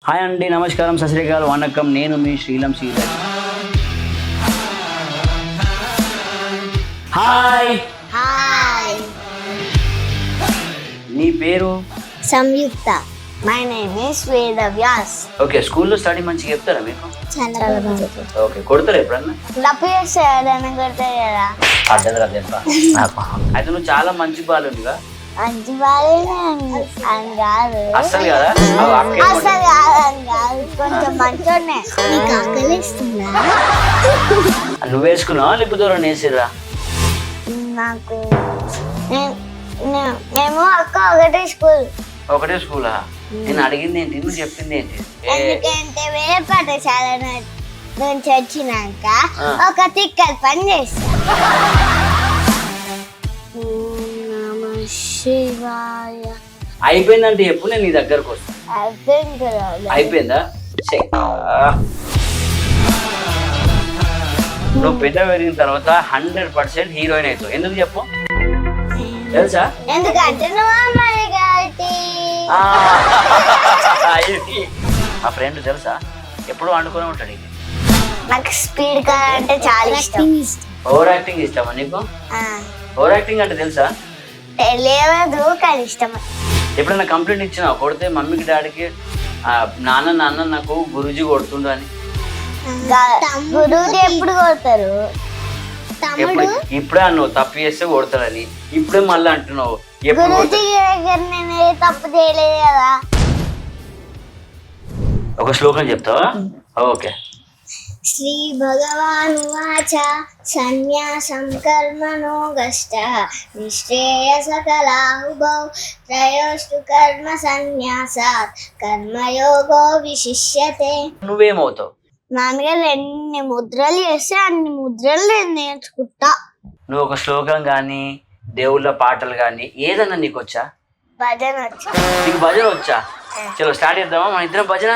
Hi అండి, నమస్కారం, సత్ శ్రీ అకాల్, వణకం. నేను మీ శ్రీలం శ్రీధర్. హాయ్ హాయ్, నీ పేరు? Samyukta. My name is Vedavyas. Okay, స్కూల్లో స్టడీ మంచిగా చెప్తారా మీకు? చాలా బాగుంది. ఓకే, కొడతారా ఎప్పుడన్నా? డబ్బు చేస్తే ఏదైనా కొడతాయి కదా. అర్థం కాదు చెప్పా నాకు. అయితే నువ్వు చాలా మంచి బాలునిగా. మంచి బాగానే అని కాదు, అస్సలు కదా? అసలు కాదని కాదు, కొంచెం మంచోనే. నీకు ఆకలిస్తుందా? నువ్వు వేసుకున్నావా లేకపోతే ఎవరైనా వేసిర్రా? నాకు మేము అక్క ఒకటే స్కూల్. ఒకటే స్కూలా? నేను అడిగింది ఏంటి, నువ్వు చెప్పింది ఏంటి? ఎందుకంటే వేరే పాఠశాల నుంచి వచ్చినాక ఒక తిక్కల పని చేస్తా. శివాయ అయిపోయిందంటే ఎప్పుడు నేను నీ దగ్గరకు వస్తాను. అయిపోయిందా? నువ్వు పెద్ద పెరిగిన తర్వాత 100% హీరోయిన్ అవుతావు. ఎందుకు చెప్పు? తెలుసా? ఎందుకంటే నువ్వు అమ్మాయి కాబట్టి. మా ఫ్రెండ్ తెలుసా, ఎప్పుడు వండుకొని ఉంటాడు. నాకు స్పీడ్ కార్ అంటే చాలా ఇష్టం. ఓవర్ యాక్టింగ్ ఇష్టమా నీకు? ఓవర్ యాక్టింగ్ అంటే తెలుసా? తెలియదు కానీ ఇష్టం. ఎప్పుడైనా కంప్లైంట్ ఇచ్చినా కొడితే మమ్మీకి డాడీకి, నాన్న నాకు గురూజీ కొడుతుండు అని? గురువుది ఎప్పుడు కొడతారు? ఇప్పుడే అన్నావు తప్పు చేస్తే కొడతాడని, ఇప్పుడే మళ్ళీ అంటున్నావు. గురువుజీ దగ్గర నేను ఏ తప్పు చేయలేదు కదా. ఒక శ్లోకం చెప్తావా? ఓకే. శ్రీ భగవాన్ వాచ సన్యాసం కర్మణో గష్ట నిశ్రేయసకలాహుభౌ త్రయోస్తు కర్మ సన్యాసాత్ కర్మయోగో విశిష్యతే. నువ్వేమవుతావు? నాన్నగారు ఎన్ని ముద్రలు చేస్తే అన్ని ముద్రలు నేను నేర్చుకుంటా. నువ్వు ఒక శ్లోకం కానీ దేవుళ్ళ పాటలు కానీ ఏదన్నా నీకు వచ్చా? భజన వచ్చి నీకు భజన వచ్చా? చలో స్టార్ట్ చేద్దామా మన ఇద్దరం భజన?